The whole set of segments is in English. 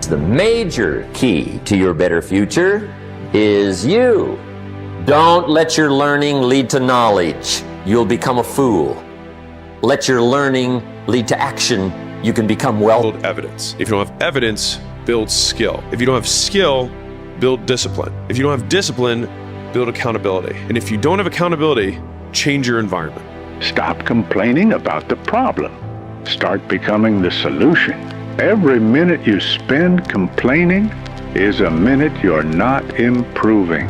The major key to your better future is you. Don't let your learning lead to knowledge. You'll become a fool. Let your learning lead to action. You can become Build evidence. If you don't have evidence, build skill. If you don't have skill, build discipline. If you don't have discipline, build accountability. And if you don't have accountability, change your environment. Stop complaining about the problem. Start becoming the solution. Every minute you spend complaining is a minute you're not improving.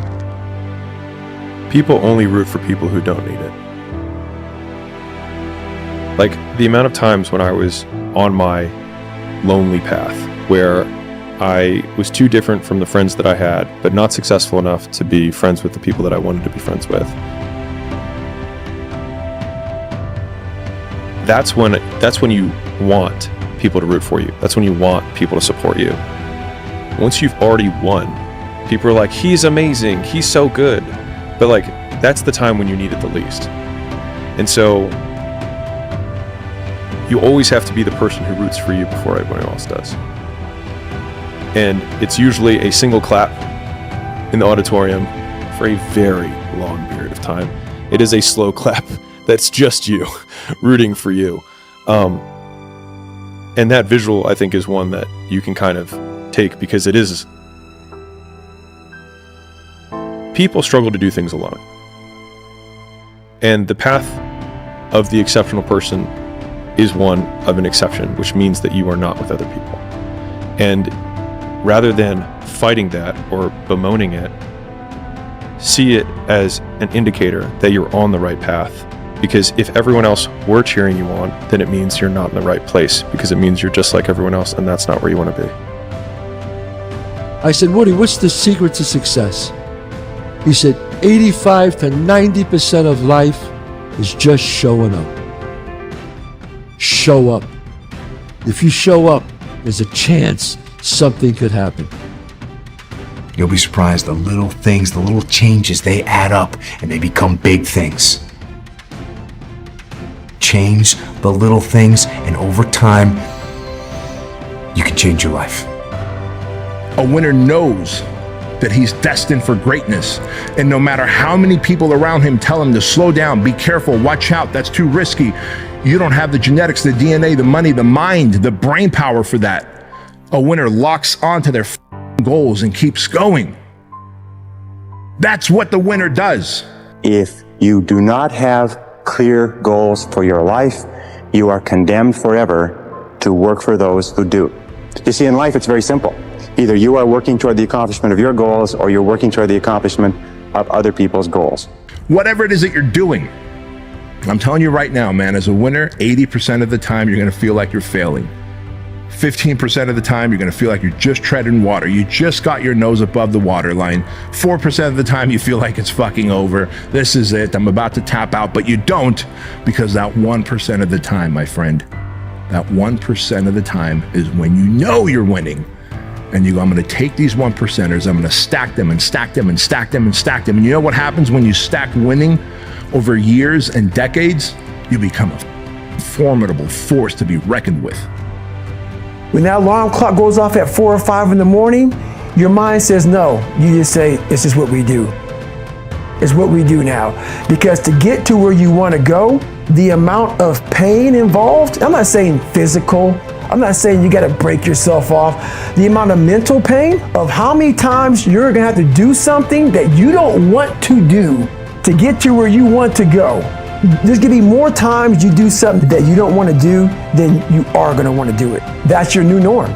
People only root for people who don't need it. Like the amount of times when I was on my lonely path where I was too different from the friends that I had, but not successful enough to be friends with the people that I wanted to be friends with. That's when you want people to root for you. That's when you want people to support you. Once you've already won, people are like, he's amazing, he's so good. But like, that's the time when you need it the least. And so you always have to be the person who roots for you before everyone else does. And it's usually a single clap in the auditorium for a very long period of time. It is a slow clap that's just you rooting for you. And that visual, I think, is one that you can kind of take because it is. People struggle to do things alone. And the path of the exceptional person is one of an exception, which means that you are not with other people. And rather than fighting that or bemoaning it, see it as an indicator that you're on the right path. Because if everyone else were cheering you on, then it means you're not in the right place, because it means you're just like everyone else, and that's not where you want to be. I said, Woody, what's the secret to success? He said, 85 to 90% of life is just showing up. Show up. If you show up, there's a chance something could happen. You'll be surprised, the little things, the little changes, they add up and they become big things. Change the little things, and over time, you can change your life. A winner knows that he's destined for greatness, and no matter how many people around him tell him to slow down, be careful, watch out, that's too risky, you don't have the genetics, the DNA, the money, the mind, the brain power for that. A winner locks onto their goals and keeps going. That's what the winner does. If you do not have clear goals for your life, you are condemned forever to work for those who do. You see, in life, it's very simple. Either you are working toward the accomplishment of your goals, or you're working toward the accomplishment of other people's goals. Whatever it is that you're doing, I'm telling you right now, man, as a winner, 80% of the time, you're going to feel like you're failing. 15% of the time, you're going to feel like you're just treading water. You just got your nose above the waterline. 4% of the time, you feel like it's fucking over. This is it. I'm about to tap out, but you don't, because that 1% of the time, my friend, that 1% of the time is when you know you're winning. And you go, I'm going to take these 1%ers, I'm going to stack them and stack them and stack them and stack them. And you know what happens when you stack winning over years and decades? You become a formidable force to be reckoned with. When that alarm clock goes off at 4 or 5 in the morning, your mind says no. You just say, this is what we do. It's what we do now. Because to get to where you want to go, the amount of pain involved, I'm not saying physical, I'm not saying you got to break yourself off. The amount of mental pain of how many times you're going to have to do something that you don't want to do to get to where you want to go. There's gonna be more times you do something that you don't want to do than you are going to want to do it. That's your new norm.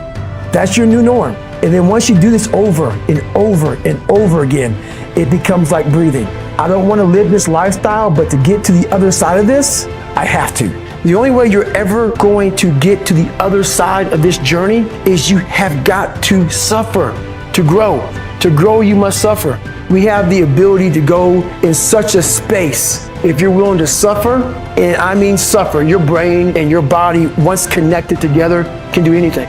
That's your new norm. And then once you do this over and over and over again, it becomes like breathing. I don't want to live this lifestyle, but to get to the other side of this, I have to. The only way you're ever going to get to the other side of this journey is you have got to suffer to grow. To grow, you must suffer. We have the ability to go in such a space if you're willing to suffer, and I mean suffer. Your brain and your body, once connected together, can do anything.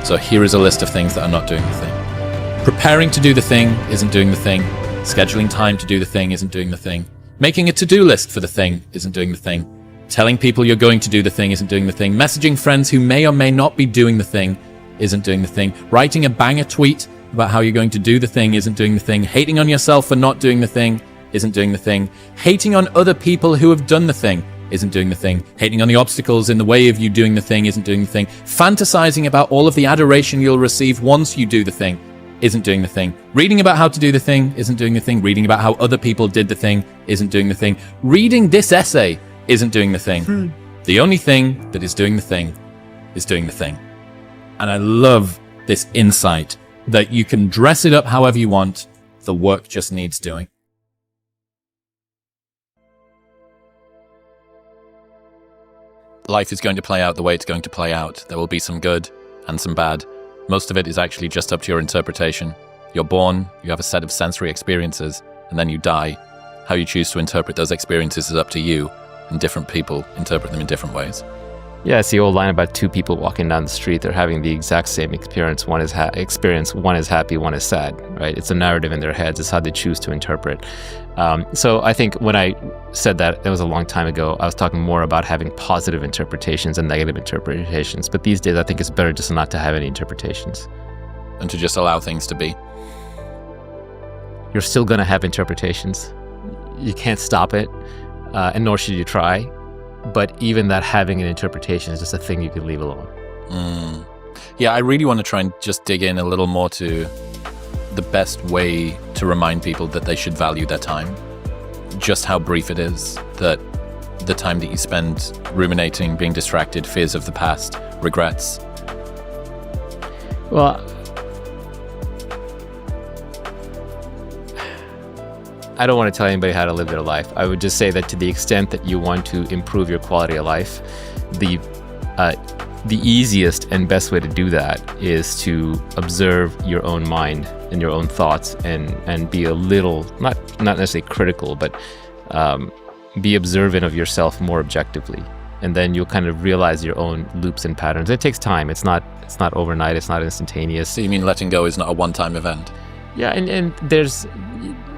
So here is a list of things that are not doing the thing. Preparing to do the thing isn't doing the thing. Scheduling time to do the thing isn't doing the thing. Making a to-do list for the thing isn't doing the thing. Telling people you're going to do the thing isn't doing the thing. Messaging friends who may or may not be doing the thing isn't doing the thing. Writing a banger tweet about how you're going to do the thing isn't doing the thing. Hating on yourself for not doing the thing isn't doing the thing. Hating on other people who have done the thing isn't doing the thing. Hating on the obstacles in the way of you doing the thing isn't doing the thing. Fantasizing about all of the adoration you'll receive once you do the thing isn't doing the thing. Reading about how to do the thing isn't doing the thing. Reading about how other people did the thing isn't doing the thing. Reading this essay isn't doing the thing. The only thing that is doing the thing is doing the thing. And I love this insight that you can dress it up however you want. The work just needs doing. Life is going to play out the way it's going to play out. There will be some good and some bad. Most of it is actually just up to your interpretation. You're born, you have a set of sensory experiences, and then you die. How you choose to interpret those experiences is up to you, and different people interpret them in different ways. Yeah, it's the old line about two people walking down the street. They're having the exact same experience. One is happy, one is sad, right? It's a narrative in their heads. It's how they choose to interpret. So I think when I said that, it was a long time ago, I was talking more about having positive interpretations and negative interpretations. But these days, I think it's better just not to have any interpretations. And to just allow things to be. You're still going to have interpretations. You can't stop it, and nor should you try. But even that having an interpretation is just a thing you could leave alone. Yeah, I really want to try and just dig in a little more to the best way to remind people that they should value their time. Just how brief it is, that the time that you spend ruminating, being distracted, fears of the past, regrets. Well, I don't want to tell anybody how to live their life. I would just say that to the extent that you want to improve your quality of life, the easiest and best way to do that is to observe your own mind and your own thoughts and be a little, not necessarily critical, but be observant of yourself more objectively. And then you'll kind of realize your own loops and patterns. It takes time. It's not overnight. It's not instantaneous. So you mean letting go is not a one-time event? Yeah, and there's...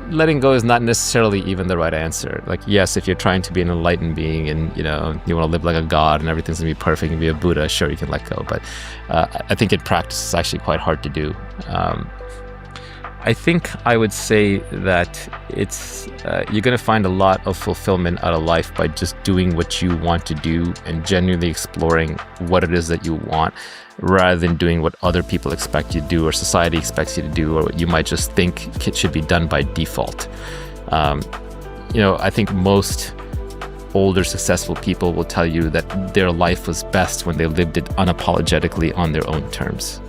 letting go is not necessarily even the right answer. Like, yes, if you're trying to be an enlightened being and, you want to live like a god and everything's going to be perfect and be a Buddha, sure, you can let go. But I think in practice, it's actually quite hard to do. I think I would say that it's you're going to find a lot of fulfillment out of life by just doing what you want to do and genuinely exploring what it is that you want, rather than doing what other people expect you to do or society expects you to do or what you might just think it should be done by default. I think most older successful people will tell you that their life was best when they lived it unapologetically on their own terms.